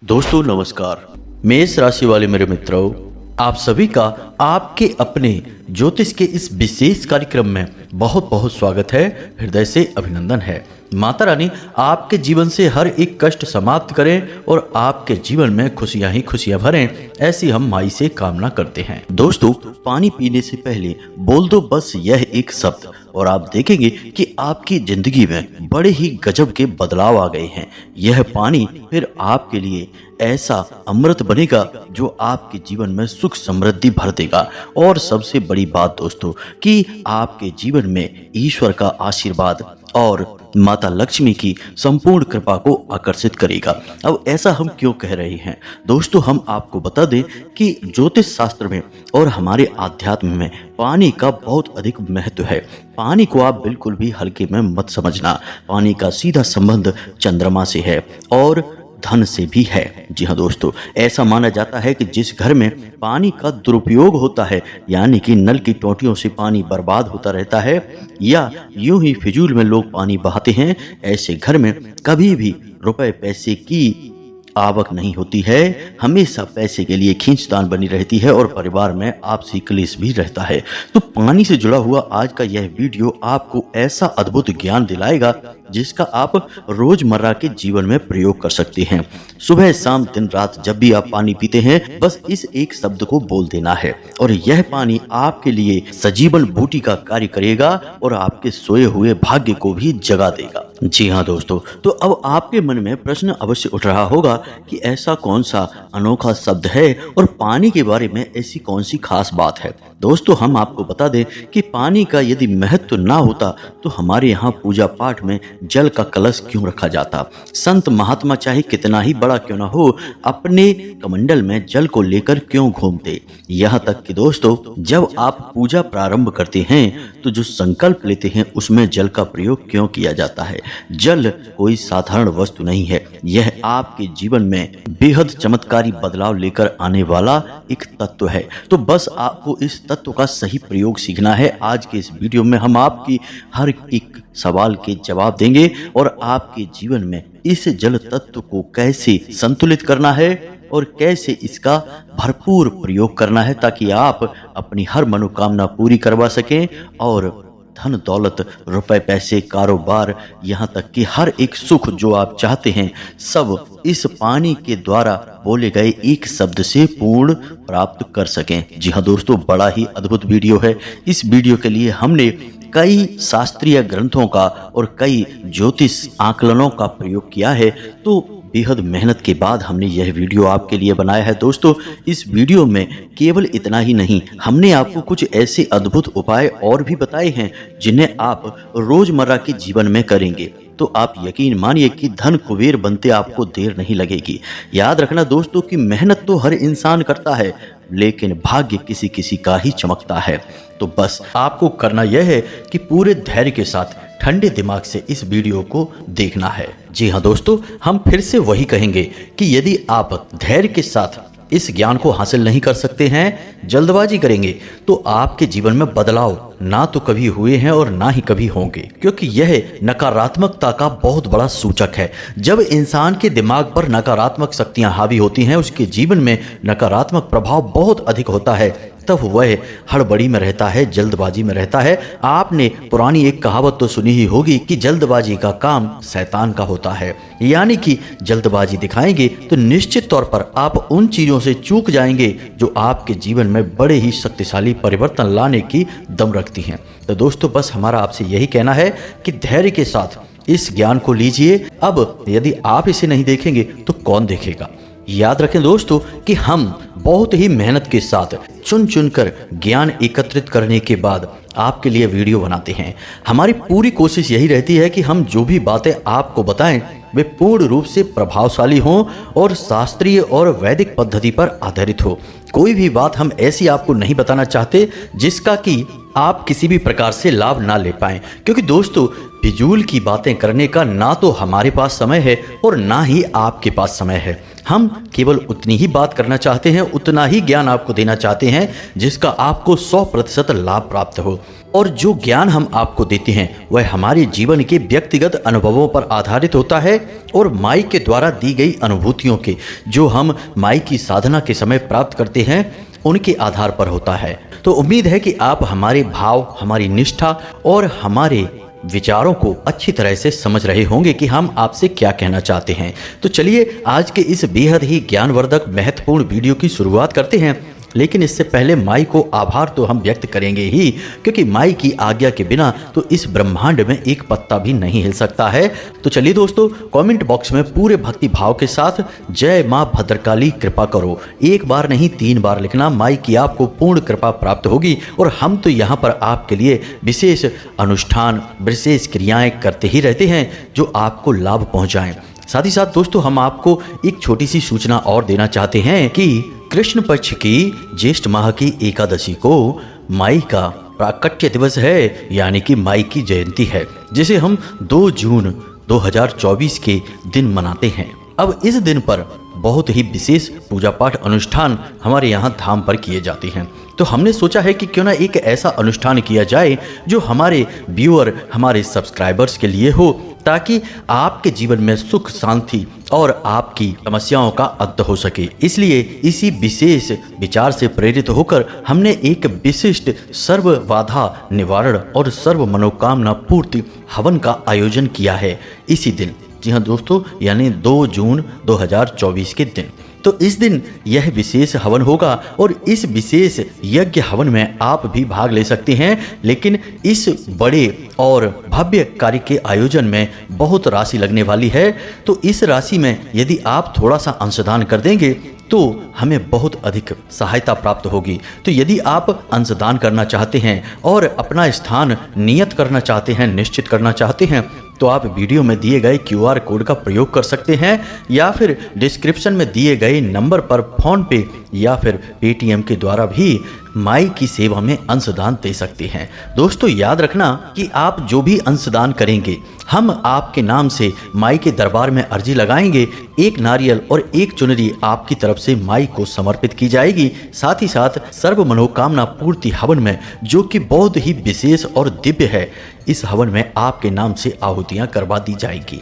दोस्तों नमस्कार। मेष राशि वाले मेरे मित्रों, आप सभी का आपके अपने ज्योतिष के इस विशेष कार्यक्रम में बहुत बहुत स्वागत है। हृदय से अभिनंदन है। माता रानी आपके जीवन से हर एक कष्ट समाप्त करें और आपके जीवन में खुशियां ही खुशियां भरें, ऐसी हम माई से कामना करते हैं। दोस्तों, पानी पीने से पहले बोल दो बस यह एक शब्द और आप देखेंगे कि आपकी जिंदगी में बड़े ही गजब के बदलाव आ गए हैं। यह पानी फिर आपके लिए ऐसा अमृत बनेगा जो आपके जीवन में सुख समृद्धि भर देगा। और सबसे बड़ी बात दोस्तों कि आपके जीवन में ईश्वर का आशीर्वाद और माता लक्ष्मी की संपूर्ण कृपा को आकर्षित करेगा। अब ऐसा हम क्यों कह रहे हैं दोस्तों, हम आपको बता दें कि ज्योतिष शास्त्र में और हमारे आध्यात्म में पानी का बहुत अधिक महत्व है। पानी को आप बिल्कुल भी हल्के में मत समझना। पानी का सीधा संबंध चंद्रमा से है और धन से भी है। जी हाँ दोस्तों, ऐसा माना जाता है कि जिस घर में पानी का दुरुपयोग होता है, यानी कि नल की टोंटियों से पानी बर्बाद होता रहता है या यूं ही फिजूल में लोग पानी बहाते हैं, ऐसे घर में कभी भी रुपए पैसे की आवक नहीं होती है। हमेशा पैसे के लिए खींचतान बनी रहती है और परिवार में आपसी क्लेश भी रहता है। तो पानी से जुड़ा हुआ आज का यह वीडियो आपको ऐसा अद्भुत ज्ञान दिलाएगा जिसका आप रोजमर्रा के जीवन में प्रयोग कर सकते हैं। सुबह शाम दिन रात जब भी आप पानी पीते हैं, बस इस एक शब्द को बोल देना है और यह पानी आपके लिए सजीवन बूटी का कार्य करेगा और आपके सोए हुए भाग्य को भी जगा देगा। जी हाँ दोस्तों, तो अब आपके मन में प्रश्न अवश्य उठ रहा होगा कि ऐसा कौन सा अनोखा शब्द है और पानी के बारे में ऐसी कौन सी खास बात है। दोस्तों, हम आपको बता दें कि पानी का यदि महत्व ना होता तो हमारे यहाँ पूजा पाठ में जल का कलश क्यों रखा जाता। संत महात्मा चाहे कितना ही बड़ा क्यों ना हो, अपने कमंडल में जल को लेकर क्यों घूमते। यहाँ तक कि दोस्तों, जब आप पूजा प्रारंभ करते हैं तो जो संकल्प लेते हैं उसमें जल का प्रयोग क्यों किया जाता है। जल कोई साधारण वस्तु नहीं है, यह आपके जीवन में बेहद चमत्कारी बदलाव लेकर आने वाला एक तत्व है। तो बस आपको इस तत्व का सही प्रयोग सीखना है। आज के इस वीडियो में हम आपकी हर एक सवाल के जवाब देंगे और आपके जीवन में इस जल तत्व को कैसे संतुलित करना है और कैसे इसका भरपूर प्रयोग करना है ताकि आप अपनी हर मनोकामना पूरी करवा सकें और धन दौलत रुपए पैसे कारोबार यहाँ तक कि हर एक सुख जो आप चाहते हैं सब इस पानी के द्वारा बोले गए एक शब्द से पूर्ण प्राप्त कर सकें। जी हाँ दोस्तों, बड़ा ही अद्भुत वीडियो है। इस वीडियो के लिए हमने कई शास्त्रीय ग्रंथों का और कई ज्योतिष आकलनों का प्रयोग किया है। तो बेहद मेहनत के बाद हमने यह वीडियो आपके लिए बनाया है। दोस्तों, इस वीडियो में केवल इतना ही नहीं, हमने आपको कुछ ऐसे अद्भुत उपाय और भी बताए हैं जिन्हें आप रोजमर्रा के जीवन में करेंगे तो आप यकीन मानिए कि धन कुबेर बनते आपको देर नहीं लगेगी। याद रखना दोस्तों कि मेहनत तो हर इंसान करता है, लेकिन भाग्य किसी किसी का ही चमकता है। तो बस आपको करना यह है कि पूरे धैर्य के साथ ठंडे दिमाग से इस वीडियो को देखना है। जी हाँ दोस्तों, हम फिर से वही कहेंगे कि यदि आप धैर्य के साथ इस ज्ञान को हासिल नहीं कर सकते हैं, जल्दबाजी करेंगे तो आपके जीवन में बदलाव ना तो कभी हुए हैं और ना ही कभी होंगे, क्योंकि यह नकारात्मकता का बहुत बड़ा सूचक है। जब इंसान के दिमाग पर नकारात्मक शक्तियां हावी होती हैं, उसके जीवन में नकारात्मक प्रभाव बहुत अधिक होता है, तब वह हड़बड़ी में रहता है, जल्दबाजी में रहता है। आपने पुरानी एक कहावत तो सुनी ही होगी कि जल्दबाजी का काम शैतान का होता है, यानी कि जल्दबाजी दिखाएंगे तो निश्चित तौर पर आप उन चीजों से चूक जाएंगे जो आपके जीवन में बड़े ही शक्तिशाली परिवर्तन लाने की दम रखती हैं। तो दोस्तों, बस हमारा आपसे यही कहना है कि धैर्य के साथ इस ज्ञान को लीजिए। अब यदि आप इसे नहीं देखेंगे तो कौन देखेगा। याद रखें दोस्तों कि हम बहुत ही मेहनत के साथ चुन चुनकर ज्ञान एकत्रित करने के बाद आपके लिए वीडियो बनाते हैं। हमारी पूरी कोशिश यही रहती है कि हम जो भी बातें आपको बताएं वे पूर्ण रूप से प्रभावशाली हों और शास्त्रीय और वैदिक पद्धति पर आधारित हो। कोई भी बात हम ऐसी आपको नहीं बताना चाहते जिसका कि आप किसी भी प्रकार से लाभ ना ले पाएं, क्योंकि दोस्तों फिजूल की बातें करने का ना तो हमारे पास समय है और ना ही आपके पास समय है। हम केवल उतनी ही बात करना चाहते हैं, उतना ही ज्ञान आपको देना चाहते हैं जिसका आपको 100% लाभ प्राप्त हो। और जो ज्ञान हम आपको देते हैं वह हमारे जीवन के व्यक्तिगत अनुभवों पर आधारित होता है और माई के द्वारा दी गई अनुभूतियों के जो हम माई की साधना के समय प्राप्त करते हैं उनके आधार पर होता है। तो उम्मीद है कि आप हमारे भाव, हमारी निष्ठा और हमारे विचारों को अच्छी तरह से समझ रहे होंगे कि हम आपसे क्या कहना चाहते हैं। तो चलिए आज के इस बेहद ही ज्ञानवर्धक महत्वपूर्ण वीडियो की शुरुआत करते हैं। लेकिन इससे पहले माई को आभार तो हम व्यक्त करेंगे ही, क्योंकि माई की आज्ञा के बिना तो इस ब्रह्मांड में एक पत्ता भी नहीं हिल सकता है। तो चलिए दोस्तों, कमेंट बॉक्स में पूरे भक्ति भाव के साथ जय माँ भद्रकाली कृपा करो एक बार नहीं 3 बार लिखना। माई की आपको पूर्ण कृपा प्राप्त होगी और हम तो यहाँ पर आपके लिए विशेष अनुष्ठान, विशेष क्रियाएं करते ही रहते हैं जो आपको लाभ पहुँचाएं। साथ ही साथ दोस्तों, हम आपको एक छोटी सी सूचना और देना चाहते हैं कि कृष्ण पक्ष की ज्येष्ठ माह की एकादशी को माई का प्राकट्य दिवस है, यानी कि माई की जयंती है, जिसे हम 2 जून 2024 के दिन मनाते हैं। अब इस दिन पर बहुत ही विशेष पूजा पाठ अनुष्ठान हमारे यहाँ धाम पर किए जाते हैं। तो हमने सोचा है कि क्यों ना एक ऐसा अनुष्ठान किया जाए जो हमारे व्यूअर, हमारे सब्सक्राइबर्स के लिए हो, ताकि आपके जीवन में सुख, शांति और आपकी समस्याओं का अंत हो सके। इसलिए इसी विशेष विचार से प्रेरित होकर हमने एक विशिष्ट सर्व बाधा निवारण और सर्व मनोकामना पूर्ति हवन का आयोजन किया है इसी दिन। जी हाँ दोस्तों, यानी 2 जून 2024 के दिन। तो इस दिन यह विशेष हवन होगा और इस विशेष यज्ञ हवन में आप भी भाग ले सकते हैं। लेकिन इस बड़े और भव्य कार्य के आयोजन में बहुत राशि लगने वाली है। तो इस राशि में यदि आप थोड़ा सा अंशदान कर देंगे तो हमें बहुत अधिक सहायता प्राप्त होगी। तो यदि आप अंशदान करना चाहते हैं और अपना स्थान नियत करना चाहते हैं, निश्चित करना चाहते हैं, तो आप वीडियो में दिए गए QR कोड का प्रयोग कर सकते हैं या फिर डिस्क्रिप्शन में दिए गए नंबर पर फोन पे या फिर पेटीएम के द्वारा भी माई की सेवा में अंशदान दे सकते हैं। दोस्तों याद रखना कि आप जो भी अंशदान करेंगे हम आपके नाम से माई के दरबार में अर्जी लगाएंगे। 1 नारियल और 1 चुनरी आपकी तरफ से माई को समर्पित की जाएगी। साथ ही साथ सर्व मनोकामना पूर्ति हवन में, जो कि बहुत ही विशेष और दिव्य है, इस हवन में आपके नाम से आहुतियाँ करवा दी जाएगी।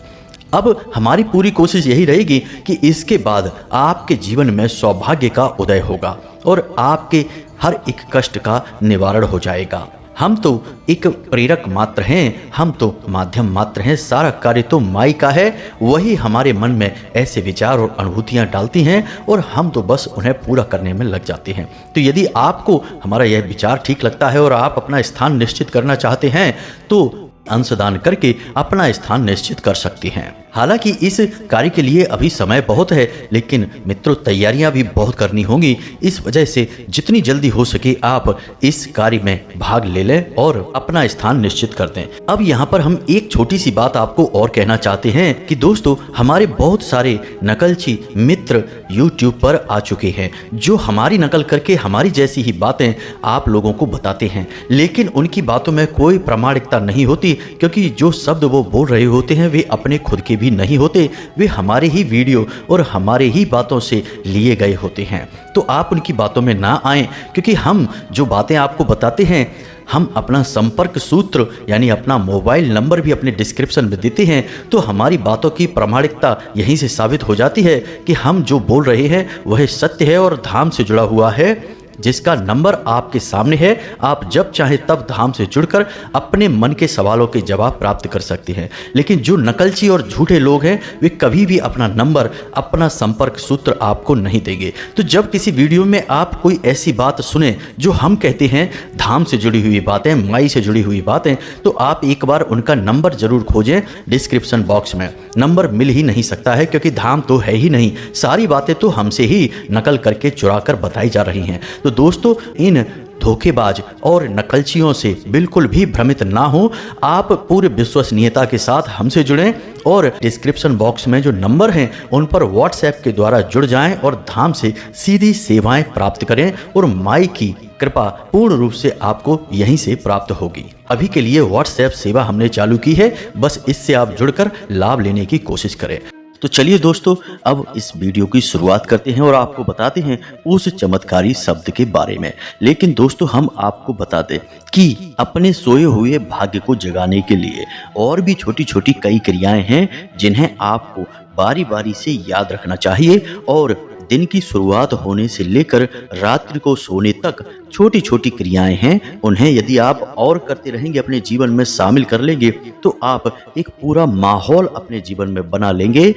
अब हमारी पूरी कोशिश यही रहेगी कि इसके बाद आपके जीवन में सौभाग्य का उदय होगा और आपके हर एक कष्ट का निवारण हो जाएगा। हम तो एक प्रेरक मात्र हैं, हम तो माध्यम मात्र हैं, सारा कार्य तो माई का है। वही हमारे मन में ऐसे विचार और अनुभूतियाँ डालती हैं और हम तो बस उन्हें पूरा करने में लग जाते हैं। तो यदि आपको हमारा यह विचार ठीक लगता है और आप अपना स्थान निश्चित करना चाहते हैं तो अंशदान करके अपना स्थान निश्चित कर सकते हैं। हालांकि इस कार्य के लिए अभी समय बहुत है, लेकिन मित्रों तैयारियां भी बहुत करनी होंगी। इस वजह से जितनी जल्दी हो सके आप इस कार्य में भाग ले लें और अपना स्थान निश्चित कर दें। अब यहाँ पर हम एक छोटी सी बात आपको और कहना चाहते हैं कि दोस्तों, हमारे बहुत सारे नकलची मित्र YouTube पर आ चुके हैं जो हमारी नकल करके हमारी जैसी ही बातें आप लोगों को बताते हैं, लेकिन उनकी बातों में कोई प्रामाणिकता नहीं होती, क्योंकि जो शब्द वो बोल रहे होते हैं वे अपने खुद के भी नहीं होते, वे हमारे ही वीडियो और हमारे ही बातों से लिए गए होते हैं। तो आप उनकी बातों में ना आएं, क्योंकि हम जो बातें आपको बताते हैं, हम अपना संपर्क सूत्र यानी अपना मोबाइल नंबर भी अपने डिस्क्रिप्शन में देते हैं। तो हमारी बातों की प्रामाणिकता यहीं से साबित हो जाती है कि हम जो बोल रहे हैं वह सत्य है और धाम से जुड़ा हुआ है, जिसका नंबर आपके सामने है। आप जब चाहे तब धाम से जुड़कर अपने मन के सवालों के जवाब प्राप्त कर सकते हैं। लेकिन जो नकलची और झूठे लोग हैं वे कभी भी अपना नंबर, अपना संपर्क सूत्र आपको नहीं देंगे। तो जब किसी वीडियो में आप कोई ऐसी बात सुने जो हम कहते हैं धाम से जुड़ी हुई बातें, माई से जुड़ी हुई बातें, तो आप एक बार उनका नंबर जरूर खोजें। डिस्क्रिप्शन बॉक्स में नंबर मिल ही नहीं सकता है, क्योंकि धाम तो है ही नहीं, सारी बातें तो हमसे ही नकल करके चुरा कर बताई जा रही हैं। तो दोस्तों, इन धोखेबाज और नकलचियों से बिल्कुल भी भ्रमित ना हो। आप पूरे विश्वसनीयता के साथ हमसे जुड़ें और डिस्क्रिप्शन बॉक्स में जो नंबर हैं उन पर व्हाट्सएप के द्वारा जुड़ जाएं और धाम से सीधी सेवाएं प्राप्त करें और माई की कृपा पूर्ण रूप से आपको यहीं से प्राप्त होगी। अभी के लिए व्हाट्सएप सेवा हमने चालू की है, बस इससे आप जुड़कर लाभ लेने की कोशिश करें। तो चलिए दोस्तों, अब इस वीडियो की शुरुआत करते हैं और आपको बताते हैं उस चमत्कारी शब्द के बारे में। लेकिन दोस्तों, हम आपको बता दें कि अपने सोए हुए भाग्य को जगाने के लिए और भी छोटी छोटी कई क्रियाएं हैं जिन्हें आपको बारी बारी से याद रखना चाहिए। और दिन की शुरुआत होने से लेकर रात्रि को सोने तक छोटी छोटी क्रियाएं हैं, उन्हें यदि आप और करते रहेंगे, अपने जीवन में शामिल कर लेंगे, तो आप एक पूरा माहौल अपने जीवन में बना लेंगे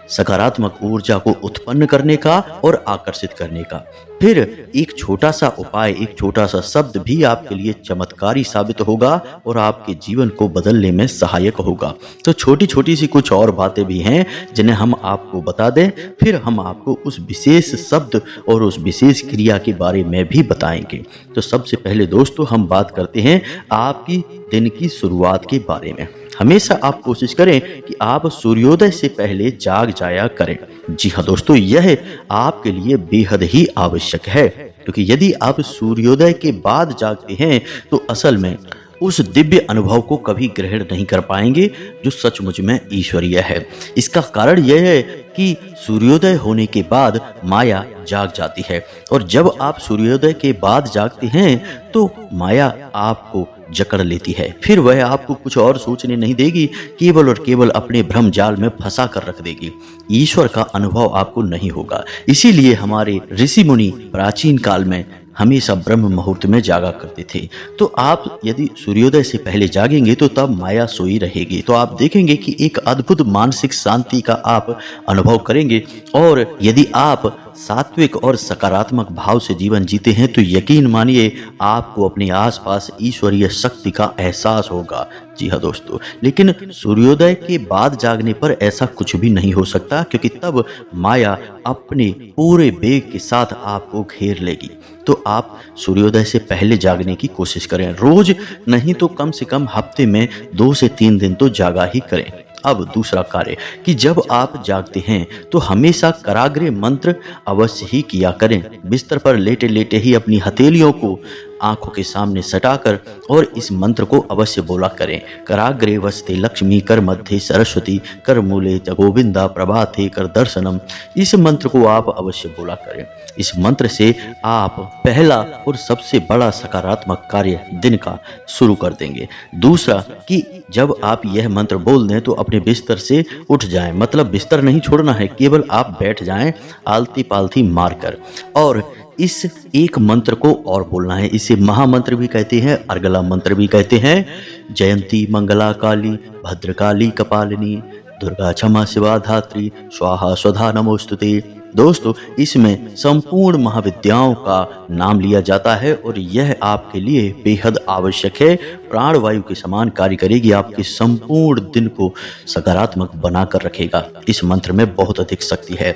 सकारात्मक ऊर्जा को उत्पन्न करने का और आकर्षित करने का। फिर एक छोटा सा उपाय, एक छोटा सा शब्द भी आपके लिए चमत्कारी साबित होगा और आपके जीवन को बदलने में सहायक होगा। तो छोटी छोटी सी कुछ और बातें भी हैं जिन्हें हम आपको बता दें, फिर हम आपको उस विशेष शब्द और उस विशेष क्रिया के बारे में भी बताएंगे। तो सबसे पहले दोस्तों, हम बात करते हैं आपकी दिन की शुरुआत के बारे में। हमेशा आप कोशिश करें कि आप सूर्योदय से पहले जाग जाया करें। जी हाँ दोस्तों, यह आपके लिए बेहद ही आवश्यक है, क्योंकि यदि आप सूर्योदय के बाद जागते हैं तो असल में उस दिव्य अनुभव को कभी ग्रहण नहीं कर पाएंगे जो सचमुच में ईश्वरीय है। इसका कारण यह है कि सूर्योदय होने के बाद माया जाग जाती है, और जब आप सूर्योदय के बाद जागते हैं तो माया आपको जकड़ लेती है। फिर वह आपको कुछ और सोचने नहीं देगी, केवल और केवल अपने भ्रम जाल में फंसा कर रख देगी। ईश्वर का अनुभव आपको नहीं होगा। इसीलिए हमारे ऋषि मुनि प्राचीन काल में हमेशा ब्रह्म मुहूर्त में जागा करते थे। तो आप यदि सूर्योदय से पहले जागेंगे तो तब माया सोई रहेगी। तो आप देखेंगे कि एक अद्भुत मानसिक शांति का आप अनुभव करेंगे। और यदि आप सात्विक और सकारात्मक भाव से जीवन जीते हैं तो यकीन मानिए आपको अपने आसपास ईश्वरीय शक्ति का एहसास होगा। जी हाँ दोस्तों, लेकिन सूर्योदय के बाद जागने पर ऐसा कुछ भी नहीं हो सकता, क्योंकि तब माया अपने पूरे वेग के साथ आपको घेर लेगी। तो आप सूर्योदय से पहले जागने की कोशिश करें, रोज नहीं तो कम से कम हफ्ते में 2 से 3 दिन तो जागा ही करें। अब दूसरा कार्य कि जब आप जागते हैं तो हमेशा कराग्रे मंत्र अवश्य ही किया करें। बिस्तर पर लेटे लेटे ही अपनी हथेलियों को आंखों के सामने सटाकर और इस मंत्र को अवश्य बोला करें। कराग्रे वसते लक्ष्मी, कर मध्य सरस्वती, कर मूले च गोविंदा, प्रभाते कर दर्शनम। इस मंत्र को आप अवश्य बोला करें। इस मंत्र से आप पहला और सबसे बड़ा सकारात्मक कार्य दिन का शुरू कर देंगे। दूसरा कि जब आप यह मंत्र बोल दें तो अपने बिस्तर से उठ जाएं, मतलब बिस्तर नहीं छोड़ना है, केवल आप बैठ जाएं आलती पालती मारकर, और इस एक मंत्र को और बोलना है। इसे महामंत्र भी कहते हैं, अर्गला मंत्र भी कहते हैं। जयंती मंगला काली भद्रकाली कपालिनी, दुर्गा क्षमा शिवा धात्री, स्वाहा स्वधा नमोस्तुते। दोस्तों, इसमें संपूर्ण महाविद्याओं का नाम लिया जाता है और यह आपके लिए बेहद आवश्यक है। प्राणवायु के समान कार्य करेगी, आपके संपूर्ण दिन को सकारात्मक बनाकर रखेगा। इस मंत्र में बहुत अधिक शक्ति है।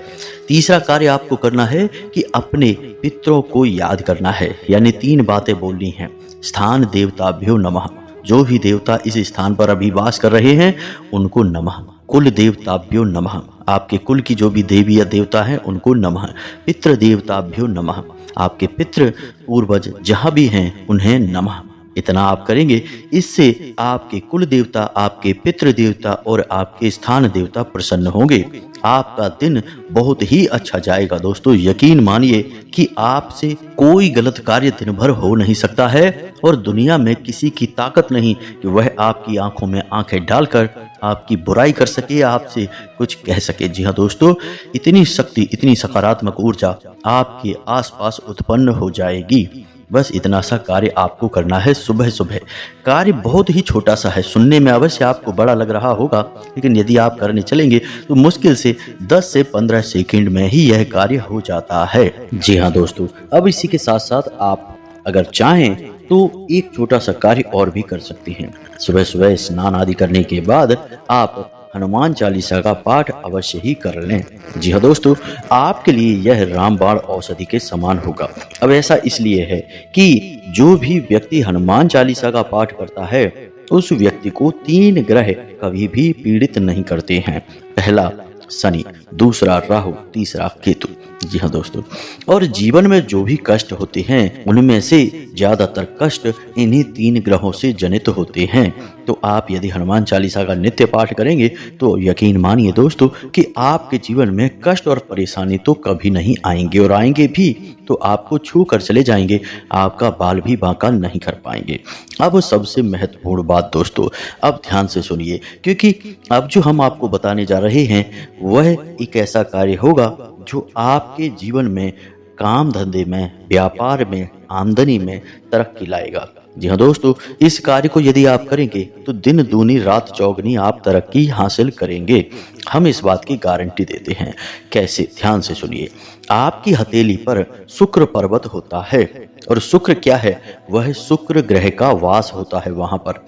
तीसरा कार्य आपको करना है कि अपने पितरों को याद करना है, यानी 3 बातें बोलनी हैं। स्थान देवताभ्यो नमः, जो भी देवता इस स्थान पर अभी वास कर रहे हैं उनको नमः। कुल देवताभ्यो नमः, आपके कुल की जो भी देवी या देवता है उनको नमः। पितृ देवताभ्यो नमः, आपके पितृ पूर्वज जहाँ भी हैं उन्हें नमः। इतना आप करेंगे, इससे आपके कुल देवता, आपके पितृ देवता और आपके स्थान देवता प्रसन्न होंगे। आपका दिन बहुत ही अच्छा जाएगा दोस्तों। यकीन मानिए कि आपसे कोई गलत कार्य दिन भर हो नहीं सकता है, और दुनिया में किसी की ताकत नहीं कि वह आपकी आंखों में आंखें डालकर आपकी बुराई कर सके या आपसे कुछ कह सके। जी हाँ दोस्तों, इतनी शक्ति, इतनी सकारात्मक ऊर्जा आपके आसपास उत्पन्न हो जाएगी। बस इतना सा कार्य आपको करना है सुबह सुबह। कार्य बहुत ही छोटा सा है, सुनने में अवश्य आपको बड़ा लग रहा होगा, लेकिन यदि आप करने चलेंगे तो मुश्किल से 10 से 15 सेकंड में ही यह कार्य हो जाता है। जी हाँ दोस्तों, अब इसी के साथ साथ आप अगर चाहें तो एक छोटा सा कार्य और भी कर सकती हैं। सुबह सुबह स्नान आदि करने के बाद आप हनुमान चालीसा का पाठ अवश्य ही कर लें। जी हाँ दोस्तों, आपके लिए यह रामबाण औषधि के समान होगा। अब ऐसा इसलिए है कि जो भी व्यक्ति हनुमान चालीसा का पाठ करता है उस व्यक्ति को 3 ग्रह कभी भी पीड़ित नहीं करते हैं। पहला शनि, दूसरा राहु, तीसरा केतु। जी हाँ दोस्तों, और जीवन में जो भी कष्ट होते हैं उनमें से ज्यादातर कष्ट इन्हीं 3 ग्रहों से जनित होते हैं। तो आप यदि हनुमान चालीसा का नित्य पाठ करेंगे तो यकीन मानिए दोस्तों कि आपके जीवन में कष्ट और परेशानी तो कभी नहीं आएंगे, और आएंगे भी तो आपको छू कर चले जाएंगे, आपका बाल भी बांका नहीं कर पाएंगे। अब सबसे महत्वपूर्ण बात दोस्तों, अब ध्यान से सुनिए, क्योंकि अब जो हम आपको बताने जा रहे हैं वह एक ऐसा कार्य होगा जो आपके जीवन में काम धंधे में, व्यापार में, आमदनी में तरक्की लाएगा। जी हाँ दोस्तों, इस कार्य को यदि आप करेंगे तो दिन दूनी रात चौगनी आप तरक्की हासिल करेंगे। हम इस बात की गारंटी देते हैं। कैसे? ध्यान से सुनिए। आपकी हथेली पर शुक्र पर्वत होता है, और शुक्र क्या है? वह शुक्र ग्रह का वास होता है वहां पर।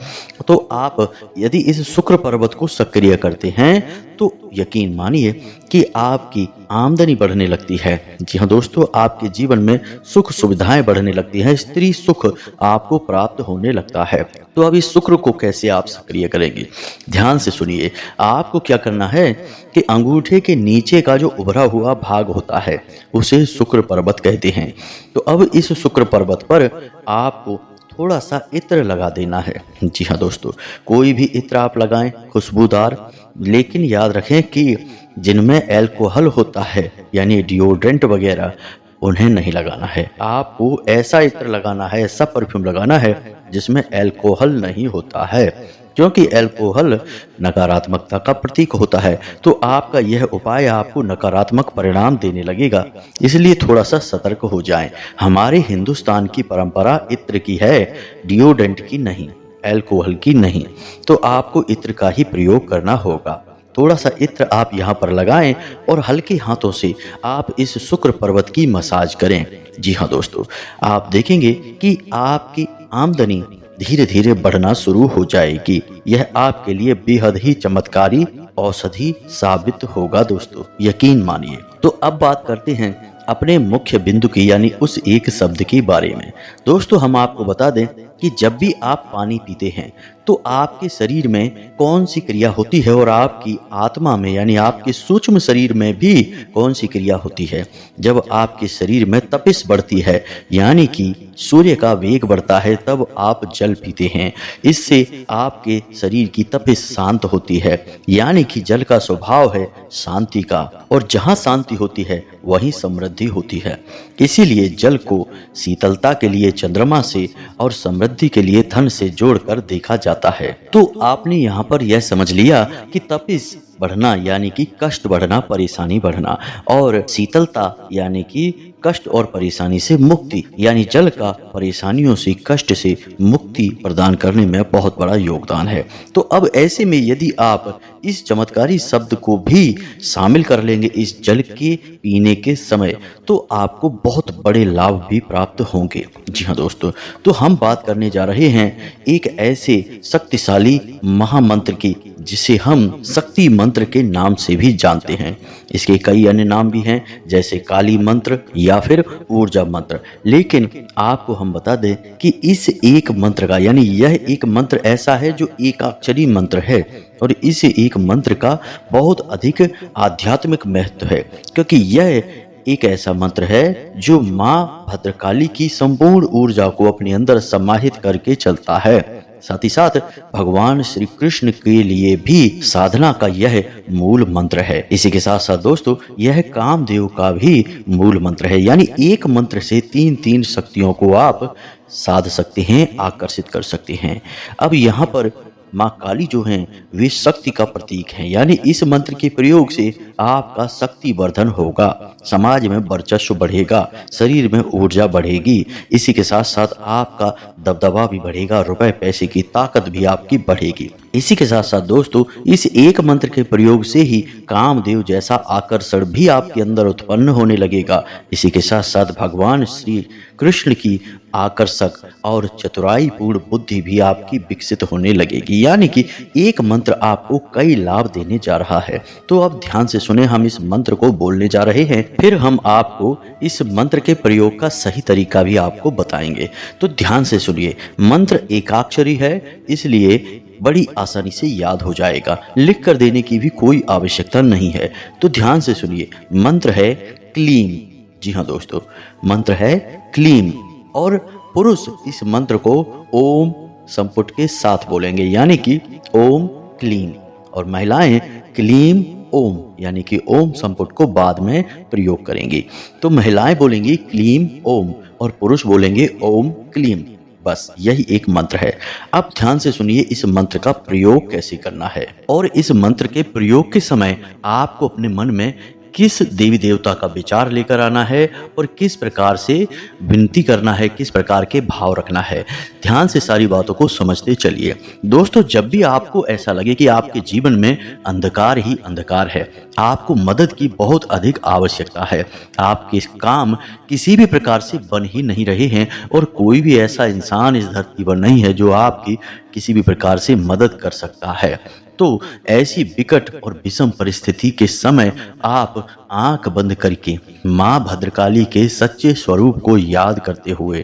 तो आप यदि इस शुक्र पर्वत को सक्रिय करते हैं तो यकीन मानिए कि आपकी आमदनी बढ़ने लगती है। जी हाँ दोस्तों, आपके जीवन में सुख सुविधाएं बढ़ने लगती हैं, स्त्री सुख आपको प्राप्त होने लगता है। तो अब इस शुक्र को कैसे आप सक्रिय करेंगे? ध्यान से सुनिए। आपको क्या करना है कि अंगूठे के नीचे का जो उभरा हुआ भाग होता है उसे शुक्र पर्वत कहते हैं। तो अब इस शुक्र पर्वत पर आपको थोड़ा सा इत्र लगा देना है। जी हाँ दोस्तों, कोई भी इत्र आप लगाएं खुशबूदार, लेकिन याद रखें कि जिनमें अल्कोहल होता है यानी डिओड्रेंट वगैरह, उन्हें नहीं लगाना है। आपको ऐसा इत्र लगाना है, ऐसा परफ्यूम लगाना है जिसमें अल्कोहल नहीं होता है, क्योंकि अल्कोहल नकारात्मकता का प्रतीक होता है। तो आपका यह उपाय आपको नकारात्मक परिणाम देने लगेगा, इसलिए थोड़ा सा सतर्क हो जाएं। हमारे हिंदुस्तान की परंपरा इत्र की है, डिओडेंट की नहीं, अल्कोहल की नहीं। तो आपको इत्र का ही प्रयोग करना होगा। थोड़ा सा इत्र आप यहाँ पर लगाएं और हल्के हाथों से आप इस शुक्र पर्वत की मसाज करें। जी हाँ दोस्तों, आप देखेंगे कि आपकी आमदनी धीरे धीरे बढ़ना शुरू हो जाएगी। यह आपके लिए बेहद ही चमत्कारी औषधि साबित होगा दोस्तों, यकीन मानिए। तो अब बात करते हैं अपने मुख्य बिंदु की, यानी उस एक शब्द के बारे में। दोस्तों, हम आपको बता दें कि जब भी आप पानी पीते हैं तो आपके शरीर में कौन सी क्रिया होती है, और आपकी आत्मा में यानी आपके सूक्ष्म शरीर में भी कौन सी क्रिया होती है। जब आपके शरीर में तपिश बढ़ती है यानी कि सूर्य का वेग बढ़ता है, तब आप जल पीते हैं। इससे आपके शरीर की तपिश शांत होती है, यानी कि जल का स्वभाव है शांति का, और जहाँ शांति होती है वहीं समृद्धि होती है। इसीलिए जल को शीतलता के लिए चंद्रमा से और समृद्धि के लिए धन से जोड़कर देखा जाता है। तो आपने यहाँ पर यह समझ लिया कि तपिश बढ़ना यानी कि कष्ट बढ़ना, परेशानी बढ़ना, और शीतलता यानी कि कष्ट और परेशानी से मुक्ति, यानी जल का परेशानियों से, कष्ट से मुक्ति प्रदान करने में बहुत बड़ा योगदान है। तो अब ऐसे में यदि आप इस चमत्कारी शब्द को भी शामिल कर लेंगे इस जल के पीने के समय, तो आपको बहुत बड़े लाभ भी प्राप्त होंगे। जी हाँ दोस्तों, तो हम बात करने जा रहे हैं एक ऐसे शक्तिशाली महामंत्र की जिसे हम शक्ति मंत्र के नाम से भी जानते हैं। इसके कई अन्य नाम भी हैं, जैसे काली मंत्र या फिर ऊर्जा मंत्र। लेकिन आपको हम बता दें कि इस एक मंत्र का, यानी यह एक मंत्र ऐसा है जो एकाक्षरी मंत्र है, और इस एक मंत्र का बहुत अधिक आध्यात्मिक महत्व है, क्योंकि यह एक ऐसा मंत्र है जो माँ भद्रकाली की संपूर्ण ऊर्जा को अपने अंदर समाहित करके चलता है। साथ ही साथ भगवान श्री कृष्ण के लिए भी साधना का यह मूल मंत्र है। इसी के साथ साथ दोस्तों, यह कामदेव का भी मूल मंत्र है, यानी एक मंत्र से 3 शक्तियों को आप साध सकते हैं, आकर्षित कर सकते हैं। अब यहाँ पर माँ काली जो हैं वे शक्ति का प्रतीक हैं, यानी इस मंत्र के प्रयोग से आपका शक्ति वर्धन होगा, समाज में वर्चस्व बढ़ेगा, शरीर में ऊर्जा बढ़ेगी। इसी के साथ साथ आपका दबदबा भी बढ़ेगा, रुपए पैसे की ताकत भी आपकी बढ़ेगी। इसी के साथ साथ दोस्तों, इस एक मंत्र के प्रयोग से ही कामदेव जैसा आकर्षण भी आपके अंदर उत्पन्न होने लगेगा। इसी के साथ साथ भगवान श्री कृष्ण की आकर्षक और चतुराई पूर्ण बुद्धि भी आपकी विकसित होने लगेगी, यानी कि एक मंत्र आपको कई लाभ देने जा रहा है। तो अब ध्यान से सुने, हम इस मंत्र को बोलने जा रहे हैं, फिर हम आपको इस मंत्र के प्रयोग का सही तरीका भी आपको बताएंगे। तो ध्यान से सुनिए। मंत्र एकाक्षरी है, इसलिए बड़ी आसानी से याद हो जाएगा, लिख कर देने की भी कोई आवश्यकता नहीं है। तो ध्यान से सुनिए। मंत्र है क्लीम। जी हाँ दोस्तों, मंत्र है क्लीम। और पुरुष इस मंत्र को ओम संपुट के साथ बोलेंगे, यानी कि ओम क्लीम। और महिलाएं क्लीम ओम यानी कि ओम संपुट को बाद में प्रयोग करेंगी। तो महिलाएं बोलेंगी क्लीम ओम और पुरुष बोलेंगे ओम क्लीम। बस यही एक मंत्र है। अब ध्यान से सुनिए इस मंत्र का प्रयोग कैसे करना है। और इस मंत्र के प्रयोग के समय आपको अपने मन में किस देवी देवता का विचार लेकर आना है और किस प्रकार से विनती करना है, किस प्रकार के भाव रखना है, ध्यान से सारी बातों को समझते चलिए। दोस्तों, जब भी आपको ऐसा लगे कि आपके जीवन में अंधकार ही अंधकार है, आपको मदद की बहुत अधिक आवश्यकता है, आपके काम किसी भी प्रकार से बन ही नहीं रहे हैं और कोई भी ऐसा इंसान इस धरती पर नहीं है जो आपकी किसी भी प्रकार से मदद कर सकता है, तो ऐसी विकट और विषम परिस्थिति के समय आप आंख बंद करके मां भद्रकाली के सच्चे स्वरूप को याद करते हुए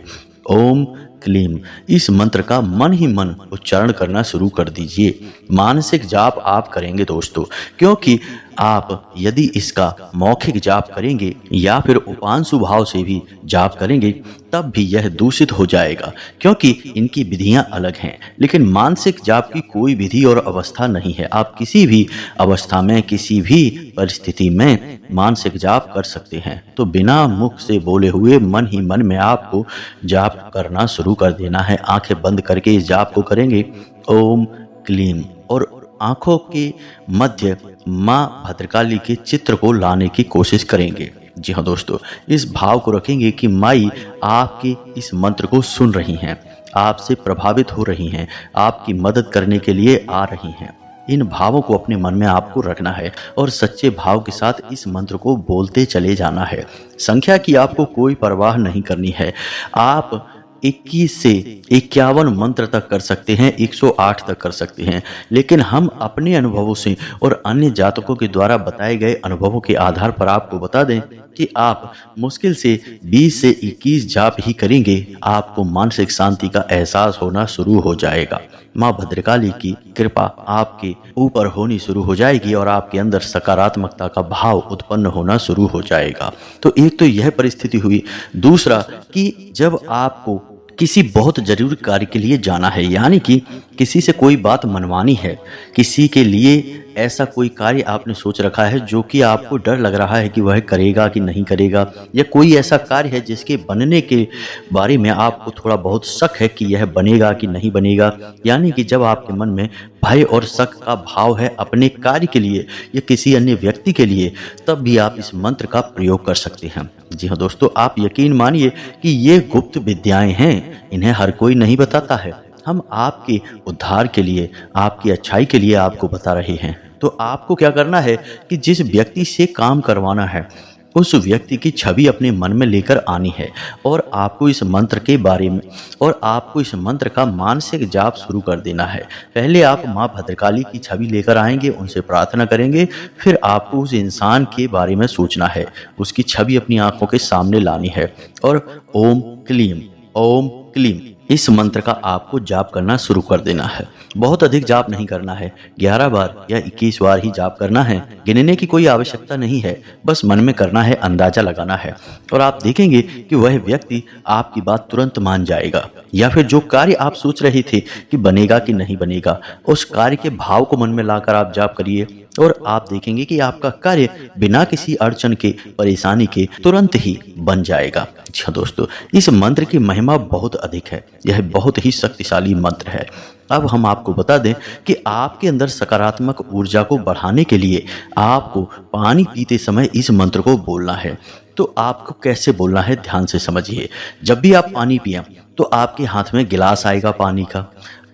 ओम क्लीम इस मंत्र का मन ही मन उच्चारण करना शुरू कर दीजिए। मानसिक जाप आप करेंगे दोस्तों, क्योंकि आप यदि इसका मौखिक जाप करेंगे या फिर उपांशु भाव से भी जाप करेंगे तब भी यह दूषित हो जाएगा, क्योंकि इनकी विधियां अलग हैं। लेकिन मानसिक जाप की कोई विधि और अवस्था नहीं है। आप किसी भी अवस्था में किसी भी परिस्थिति में मानसिक जाप कर सकते हैं। तो बिना मुख से बोले हुए मन ही मन में आपको जाप करना शुरू कर देना है। आंखें बंद करके इस जाप को करेंगे ओम क्लीम और आंखों के मध्य मां भद्रकाली के चित्र को लाने की कोशिश करेंगे। जी हाँ दोस्तों, इस भाव को रखेंगे कि माई आपके इस मंत्र को सुन रही हैं, आपसे प्रभावित हो रही हैं, आपकी मदद करने के लिए आ रही हैं। इन भावों को अपने मन में आपको रखना है और सच्चे भाव के साथ इस मंत्र को बोलते चले जाना है। संख्या की आपको कोई परवाह नहीं करनी है। आप 21 से 51 मंत्र तक कर सकते हैं, 108 तक कर सकते हैं, लेकिन हम अपने अनुभवों से और अन्य जातकों के द्वारा बताए गए अनुभवों के आधार पर आपको बता दें कि आप मुश्किल से 20 से 21 जाप ही करेंगे, आपको मानसिक शांति का एहसास होना शुरू हो जाएगा। माँ भद्रकाली की कृपा आपके ऊपर होनी शुरू हो जाएगी और आपके अंदर सकारात्मकता का भाव उत्पन्न होना शुरू हो जाएगा। तो एक तो यह परिस्थिति हुई। दूसरा कि जब आपको किसी बहुत जरूरी कार्य के लिए जाना है, यानी कि किसी से कोई बात मनवानी है, किसी के लिए ऐसा कोई कार्य आपने सोच रखा है जो कि आपको डर लग रहा है कि वह करेगा कि नहीं करेगा, या कोई ऐसा कार्य है जिसके बनने के बारे में आपको थोड़ा बहुत शक है कि यह बनेगा कि नहीं बनेगा, यानी कि जब आपके मन में भय और शक का भाव है अपने कार्य के लिए या किसी अन्य व्यक्ति के लिए, तब भी आप इस मंत्र का प्रयोग कर सकते हैं। जी हाँ दोस्तों, आप यकीन मानिए कि ये गुप्त विद्याएं हैं, इन्हें हर कोई नहीं बताता है। हम आपके उद्धार के लिए, आपकी अच्छाई के लिए आपको बता रहे हैं। तो आपको क्या करना है कि जिस व्यक्ति से काम करवाना है उस व्यक्ति की छवि अपने मन में लेकर आनी है और आपको इस मंत्र के बारे में और आपको इस मंत्र का मानसिक जाप शुरू कर देना है। पहले आप माँ भद्रकाली की छवि लेकर आएंगे, उनसे प्रार्थना करेंगे, फिर आपको उस इंसान के बारे में सोचना है, उसकी छवि अपनी आंखों के सामने लानी है और ओम क्लीम इस मंत्र का आपको जाप करना शुरू कर देना है। बहुत अधिक जाप नहीं करना है, 11 बार या 21 बार ही जाप करना है। गिनने की कोई आवश्यकता नहीं है, बस मन में करना है, अंदाजा लगाना है और आप देखेंगे कि वह व्यक्ति आपकी बात तुरंत मान जाएगा। या फिर जो कार्य आप सोच रहे थे कि बनेगा कि नहीं बनेगा, उस कार्य के भाव को मन में लाकर आप जाप करिए और आप देखेंगे कि आपका कार्य बिना किसी अड़चन के, परेशानी के तुरंत ही बन जाएगा। जी हाँ दोस्तों, इस मंत्र की महिमा बहुत अधिक है, यह बहुत ही शक्तिशाली मंत्र है। अब हम आपको बता दें कि आपके अंदर सकारात्मक ऊर्जा को बढ़ाने के लिए आपको पानी पीते समय इस मंत्र को बोलना है। तो आपको कैसे बोलना है, ध्यान से समझिए। जब भी आप पानी पिएं तो आपके हाथ में गिलास आएगा पानी का,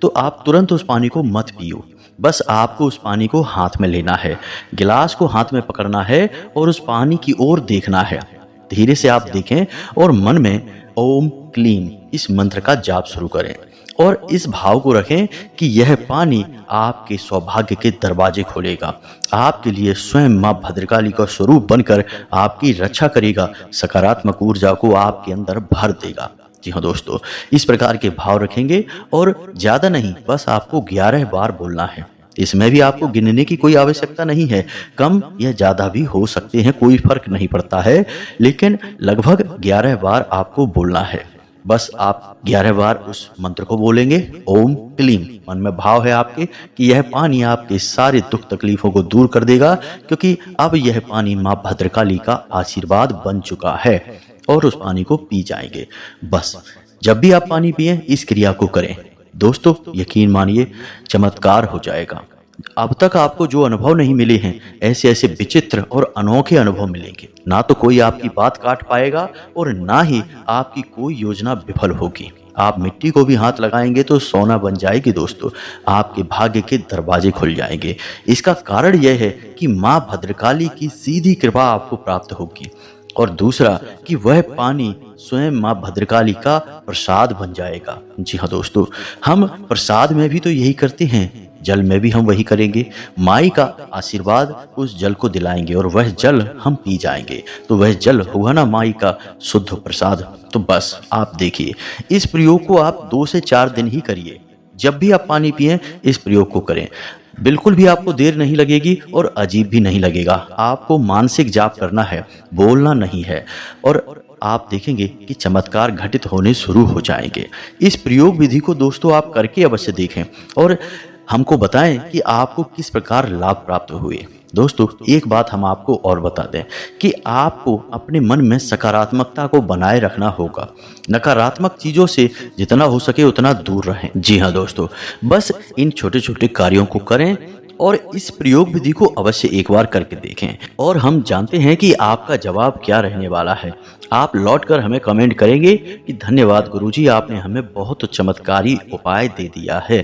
तो आप तुरंत उस पानी को मत पियो, बस आपको उस पानी को हाथ में लेना है, गिलास को हाथ में पकड़ना है और उस पानी की ओर देखना है। धीरे से आप देखें और मन में ओम क्लीम इस मंत्र का जाप शुरू करें और इस भाव को रखें कि यह पानी आपके सौभाग्य के दरवाजे खोलेगा, आपके लिए स्वयं माँ भद्रकाली का स्वरूप बनकर आपकी रक्षा करेगा, सकारात्मक ऊर्जा को आपके अंदर भर देगा। जी हाँ दोस्तों, इस प्रकार के भाव रखेंगे और ज़्यादा नहीं, बस आपको 11 बार बोलना है। इसमें भी आपको गिनने की कोई आवश्यकता नहीं है, कम या ज़्यादा भी हो सकते हैं, कोई फर्क नहीं पड़ता है, लेकिन लगभग 11 बार आपको बोलना है। बस आप 11 बार उस मंत्र को बोलेंगे, ओम क्लीम। मन में भाव है आपके कि यह पानी आपके सारे दुख तकलीफों को दूर कर देगा, क्योंकि अब यह पानी माँ भद्रकाली का आशीर्वाद बन चुका है, और उस पानी को पी जाएंगे। बस जब भी आप पानी पिएं इस क्रिया को करें। दोस्तों यकीन मानिए चमत्कार हो जाएगा। अब तक आपको जो अनुभव नहीं मिले हैं, ऐसे ऐसे विचित्र और अनोखे अनुभव मिलेंगे। ना तो कोई आपकी बात काट पाएगा और ना ही आपकी कोई योजना विफल होगी। आप मिट्टी को भी हाथ लगाएंगे तो सोना बन जाएगी। दोस्तों आपके भाग्य के दरवाजे खुल जाएंगे। इसका कारण यह है कि माँ भद्रकाली की सीधी कृपा आपको प्राप्त होगी, और दूसरा कि वह पानी स्वयं माँ भद्रकाली का प्रसाद बन जाएगा। जी हाँ दोस्तों, हम प्रसाद में भी तो यही करते हैं, जल में भी हम वही करेंगे। माई का आशीर्वाद उस जल को दिलाएंगे और वह जल हम पी जाएंगे, तो वह जल हुआ ना माई का शुद्ध प्रसाद। तो बस आप देखिए, इस प्रयोग को आप 2 से 4 दिन ही करिए। जब भी आप पानी पिएं इस प्रयोग को करें, बिल्कुल भी आपको देर नहीं लगेगी और अजीब भी नहीं लगेगा। आपको मानसिक जाप करना है, बोलना नहीं है, और आप देखेंगे कि चमत्कार घटित होने शुरू हो जाएंगे। इस प्रयोग विधि को दोस्तों आप करके अवश्य देखें और हमको बताएं कि आपको किस प्रकार लाभ प्राप्त हुए। दोस्तों एक बात हम आपको और बता दें कि आपको अपने मन में सकारात्मकता को बनाए रखना होगा। नकारात्मक चीज़ों से जितना हो सके उतना दूर रहें। जी हाँ दोस्तों, बस इन छोटे छोटे कार्यों को करें और इस प्रयोग विधि को अवश्य एक बार करके देखें, और हम जानते हैं कि आपका जवाब क्या रहने वाला है। आप लौटकर हमें कमेंट करेंगे कि धन्यवाद गुरुजी, आपने हमें बहुत चमत्कारी उपाय दे दिया है।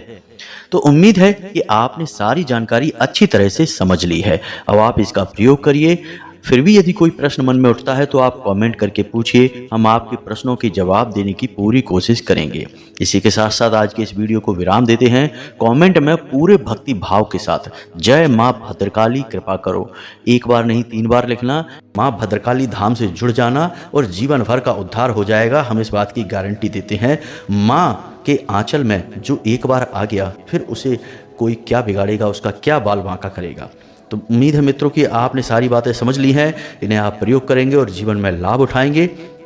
तो उम्मीद है कि आपने सारी जानकारी अच्छी तरह से समझ ली है। अब आप इसका प्रयोग करिए। फिर भी यदि कोई प्रश्न मन में उठता है तो आप कमेंट करके पूछिए, हम आपके प्रश्नों के जवाब देने की पूरी कोशिश करेंगे। इसी के साथ साथ आज के इस वीडियो को विराम देते हैं। कमेंट में पूरे भक्ति भाव के साथ जय माँ भद्रकाली कृपा करो, एक बार नहीं 3 बार लिखना। माँ भद्रकाली धाम से जुड़ जाना और जीवन भर का उद्धार हो जाएगा, हम इस बात की गारंटी देते हैं। माँ के आंचल में जो एक बार आ गया फिर उसे कोई क्या बिगाड़ेगा, उसका क्या बाल बांका करेगा। तो उम्मीद है मित्रों कि आपने सारी बातें समझ ली हैं, इन्हें आप प्रयोग करेंगे और जीवन में लाभ उठाएंगे।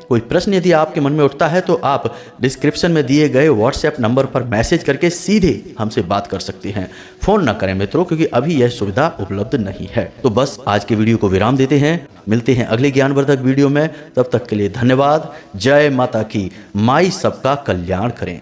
कोई प्रश्न यदि आपके मन में उठता है तो आप डिस्क्रिप्शन में दिए गए व्हाट्सएप नंबर पर मैसेज करके सीधे हमसे बात कर सकते हैं। फ़ोन ना करें मित्रों, क्योंकि अभी यह सुविधा उपलब्ध नहीं है। तो बस आज के वीडियो को विराम देते हैं, मिलते हैं अगले ज्ञानवर्धक वीडियो में। तब तक के लिए धन्यवाद। जय माता की, माई सबका कल्याण करें।